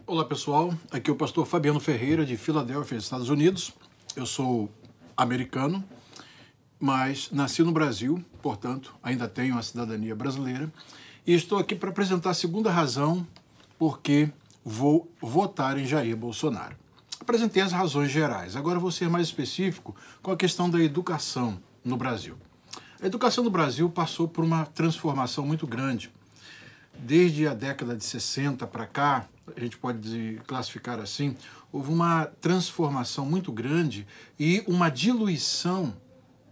Olá pessoal, aqui é o pastor Fabiano Ferreira de Filadélfia, Estados Unidos. Eu sou americano, mas nasci no Brasil, portanto ainda tenho a cidadania brasileira. E estou aqui para apresentar a segunda razão por que vou votar em Jair Bolsonaro. Apresentei as razões gerais, agora vou ser mais específico com a questão da educação no Brasil. A educação no Brasil passou por uma transformação muito grande. Desde a década de 60 para cá, a gente pode classificar assim, houve uma transformação muito grande e uma diluição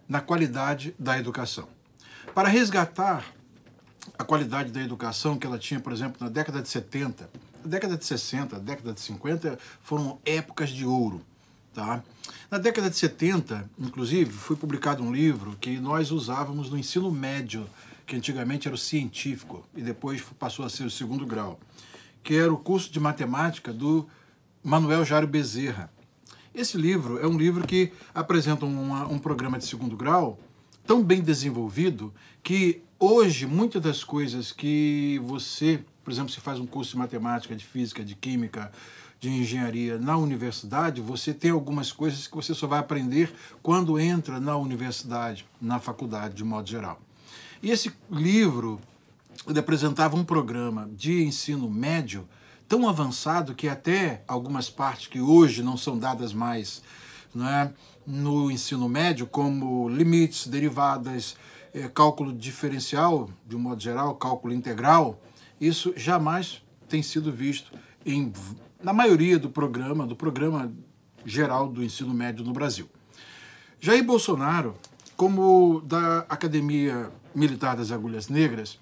na qualidade da educação. Para resgatar a qualidade da educação que ela tinha, por exemplo, na década de 70, na década de 60, na década de 50, foram épocas de ouro. Tá? Na década de 70, inclusive, foi publicado um livro que nós usávamos no ensino médio, que antigamente era o científico e depois passou a ser o segundo grau, que era o curso de matemática do Manuel Jário Bezerra. Esse livro é um livro que apresenta um programa de segundo grau tão bem desenvolvido que hoje muitas das coisas que você, por exemplo, se faz um curso de matemática, de física, de química, de engenharia na universidade, você tem algumas coisas que você só vai aprender quando entra na universidade, na faculdade, de modo geral. E esse livro ele apresentava um programa de ensino médio tão avançado que até algumas partes que hoje não são dadas mais, né, no ensino médio, como limites, derivadas, cálculo diferencial, de um modo geral, cálculo integral, isso jamais tem sido visto na maioria do programa geral do ensino médio no Brasil. Jair Bolsonaro, como da Academia Militar das Agulhas Negras,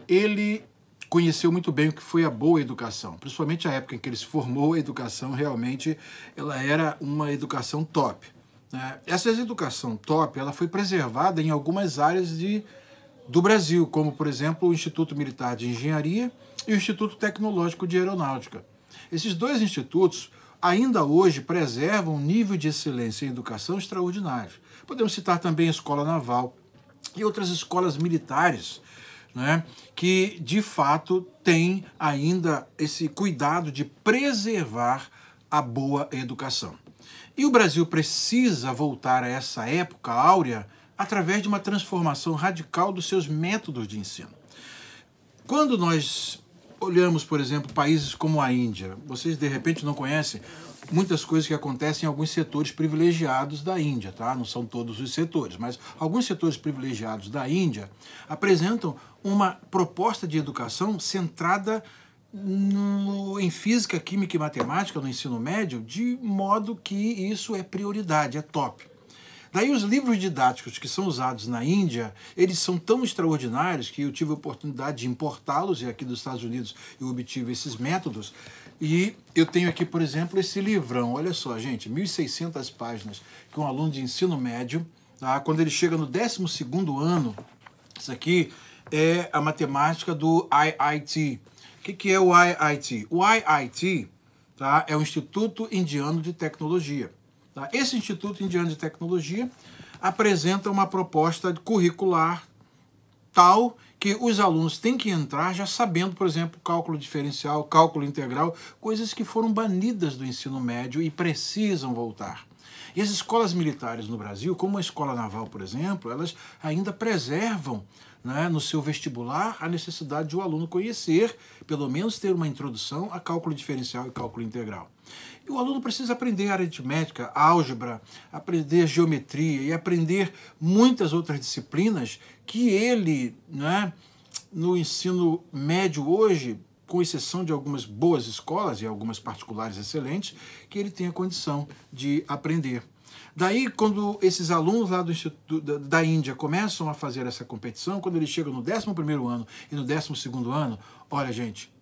ele conheceu muito bem o que foi a boa educação, principalmente a época em que ele se formou. A educação realmente ela era uma educação top, né? Essa educação top ela foi preservada em algumas áreas do Brasil, como, por exemplo, o Instituto Militar de Engenharia e o Instituto Tecnológico de Aeronáutica. Esses dois institutos ainda hoje preservam um nível de excelência em educação extraordinário. Podemos citar também a Escola Naval e outras escolas militares, né, que de fato têm ainda esse cuidado de preservar a boa educação. E o Brasil precisa voltar a essa época áurea através de uma transformação radical dos seus métodos de ensino. Quando nós olhamos, por exemplo, países como a Índia, vocês de repente não conhecem muitas coisas que acontecem em alguns setores privilegiados da Índia, tá? Não são todos os setores, mas alguns setores privilegiados da Índia apresentam uma proposta de educação centrada em física, química e matemática no ensino médio, de modo que isso é prioridade, é top. Daí os livros didáticos que são usados na Índia, eles são tão extraordinários que eu tive a oportunidade de importá-los, e aqui dos Estados Unidos eu obtive esses métodos, e eu tenho aqui, por exemplo, esse livrão, olha só, gente, 1.600 páginas, que um aluno de ensino médio, tá, quando ele chega no 12º ano, isso aqui é a matemática do IIT. O que é o IIT? O IIT, tá, é o Instituto Indiano de Tecnologia. Esse Instituto Indiano de Tecnologia apresenta uma proposta curricular tal que os alunos têm que entrar já sabendo, por exemplo, cálculo diferencial, cálculo integral, coisas que foram banidas do ensino médio e precisam voltar. E as escolas militares no Brasil, como a Escola Naval, por exemplo, elas ainda preservam, né, no seu vestibular a necessidade de o aluno conhecer, pelo menos ter uma introdução a cálculo diferencial e cálculo integral. E o aluno precisa aprender aritmética, álgebra, aprender geometria e aprender muitas outras disciplinas que ele, né, no ensino médio hoje, com exceção de algumas boas escolas e algumas particulares excelentes, que ele tem a condição de aprender. Daí, quando esses alunos lá do Instituto da Índia começam a fazer essa competição, quando eles chegam no 11º ano e no 12º ano, olha, gente,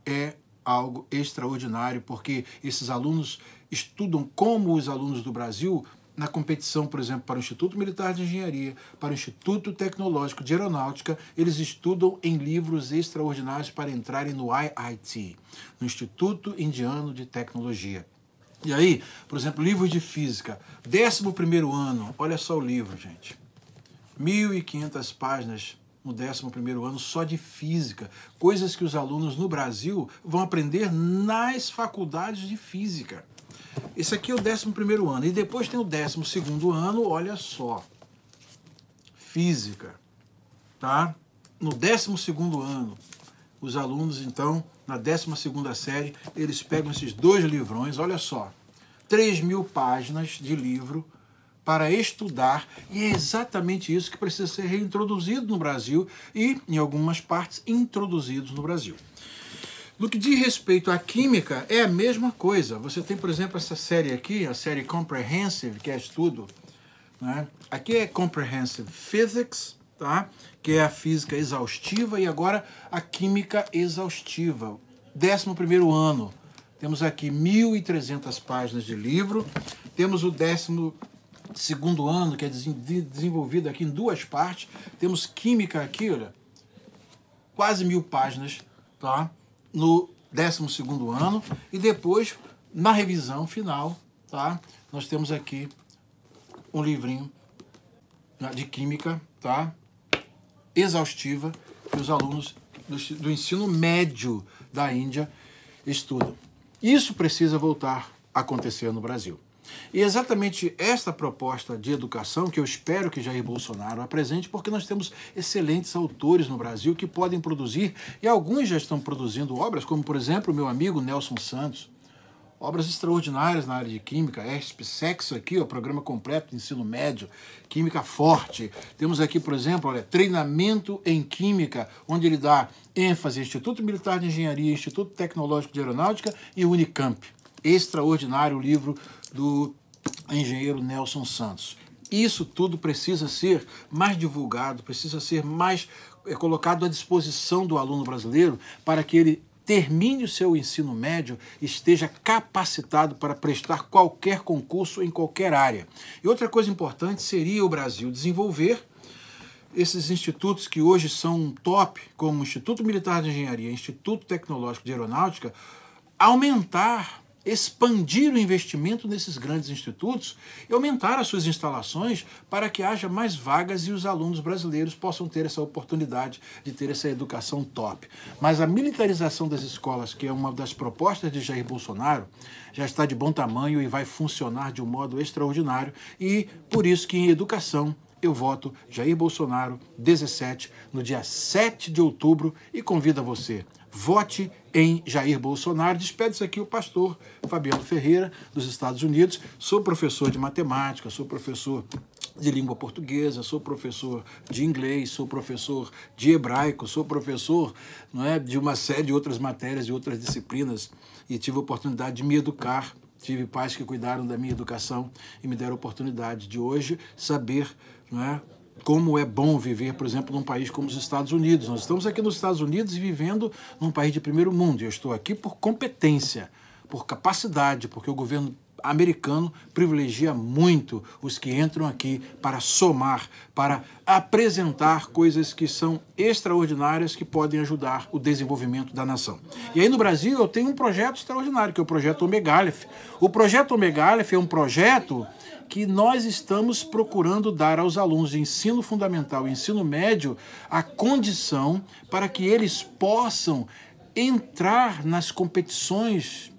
é algo extraordinário, porque esses alunos estudam como os alunos do Brasil na competição, por exemplo, para o Instituto Militar de Engenharia, para o Instituto Tecnológico de Aeronáutica, eles estudam em livros extraordinários para entrarem no IIT, no Instituto Indiano de Tecnologia. E aí, por exemplo, livros de física, 11º ano, olha só o livro, gente, 1.500 páginas no 11º ano só de física, coisas que os alunos no Brasil vão aprender nas faculdades de física. Esse aqui é o 11º ano, e depois tem o 12º ano, olha só, física, tá? No 12º ano, os alunos, então, na 12ª série, eles pegam esses 2 livrões, olha só, 3.000 páginas de livro para estudar, e é exatamente isso que precisa ser reintroduzido no Brasil e, em algumas partes, introduzidos no Brasil. No que diz respeito à química, é a mesma coisa. Você tem, por exemplo, essa série aqui, a série Comprehensive, que é estudo, né? Aqui é Comprehensive Physics, tá? Que é a física exaustiva, e agora a química exaustiva. 11º ano. Temos aqui 1.300 páginas de livro. Temos o 12º ano, que é desenvolvido aqui em 2 partes. Temos química aqui, olha, quase 1.000 páginas, tá? No 12º ano. E depois, na revisão final, tá? Nós temos aqui um livrinho de química, tá? Exaustiva, que os alunos do ensino médio da Índia estudam. Isso precisa voltar a acontecer no Brasil. E exatamente esta proposta de educação que eu espero que Jair Bolsonaro apresente, porque nós temos excelentes autores no Brasil que podem produzir, e alguns já estão produzindo obras, como, por exemplo, o meu amigo Nelson Santos, obras extraordinárias na área de química, ESP-SEX aqui, o programa completo de ensino médio, química forte. Temos aqui, por exemplo, olha, treinamento em química, onde ele dá ênfase ao Instituto Militar de Engenharia, Instituto Tecnológico de Aeronáutica e Unicamp. Extraordinário o livro do engenheiro Nelson Santos. Isso tudo precisa ser mais divulgado, precisa ser mais colocado à disposição do aluno brasileiro para que ele termine o seu ensino médio e esteja capacitado para prestar qualquer concurso em qualquer área. E outra coisa importante seria o Brasil desenvolver esses institutos que hoje são top, como o Instituto Militar de Engenharia, Instituto Tecnológico de Aeronáutica, aumentar, expandir o investimento nesses grandes institutos e aumentar as suas instalações para que haja mais vagas e os alunos brasileiros possam ter essa oportunidade de ter essa educação top. Mas a militarização das escolas, que é uma das propostas de Jair Bolsonaro, já está de bom tamanho e vai funcionar de um modo extraordinário, e por isso que em educação eu voto Jair Bolsonaro 17 no dia 7 de outubro e convido a você. Vote em Jair Bolsonaro. Despede-se aqui o pastor Fabiano Ferreira, dos Estados Unidos. Sou professor de matemática, sou professor de língua portuguesa, sou professor de inglês, sou professor de hebraico, sou professor, não é, de uma série de outras matérias, de outras disciplinas, e tive a oportunidade de me educar. Tive pais que cuidaram da minha educação e me deram a oportunidade de hoje saber, não é, como é bom viver, por exemplo, num país como os Estados Unidos. Nós estamos aqui nos Estados Unidos vivendo num país de primeiro mundo. E eu estou aqui por competência, por capacidade, porque o governo americano privilegia muito os que entram aqui para somar, para apresentar coisas que são extraordinárias, que podem ajudar o desenvolvimento da nação. E aí no Brasil eu tenho um projeto extraordinário, que é o Projeto Omega Aleph. O Projeto Omega Aleph é um projeto que nós estamos procurando dar aos alunos de ensino fundamental e ensino médio a condição para que eles possam entrar nas competições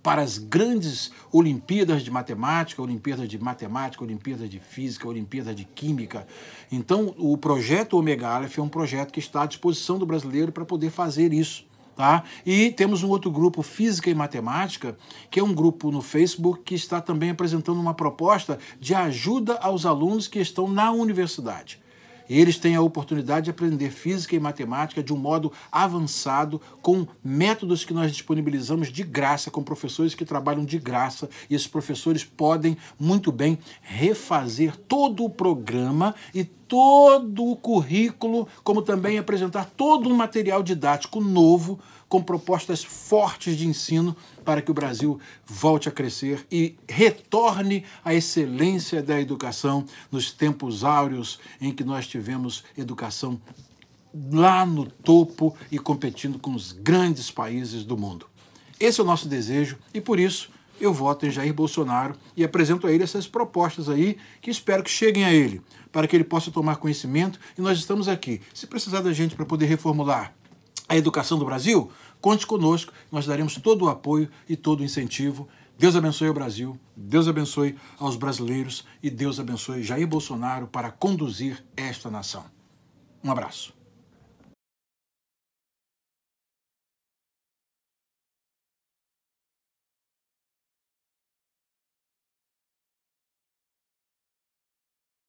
para as grandes Olimpíadas de Matemática, Olimpíadas de Física, Olimpíadas de Química. Então, o projeto Omega Aleph é um projeto que está à disposição do brasileiro para poder fazer isso. Tá? E temos um outro grupo, Física e Matemática, que é um grupo no Facebook que está também apresentando uma proposta de ajuda aos alunos que estão na universidade. Eles têm a oportunidade de aprender física e matemática de um modo avançado, com métodos que nós disponibilizamos de graça, com professores que trabalham de graça, e esses professores podem muito bem refazer todo o programa e todo o currículo, como também apresentar todo um material didático novo, com propostas fortes de ensino para que o Brasil volte a crescer e retorne à excelência da educação nos tempos áureos em que nós tivemos educação lá no topo e competindo com os grandes países do mundo. Esse é o nosso desejo e, por isso, eu voto em Jair Bolsonaro e apresento a ele essas propostas aí que espero que cheguem a ele, para que ele possa tomar conhecimento, e nós estamos aqui. Se precisar da gente para poder reformular a educação do Brasil, conte conosco, nós daremos todo o apoio e todo o incentivo. Deus abençoe o Brasil, Deus abençoe aos brasileiros e Deus abençoe Jair Bolsonaro para conduzir esta nação. Um abraço.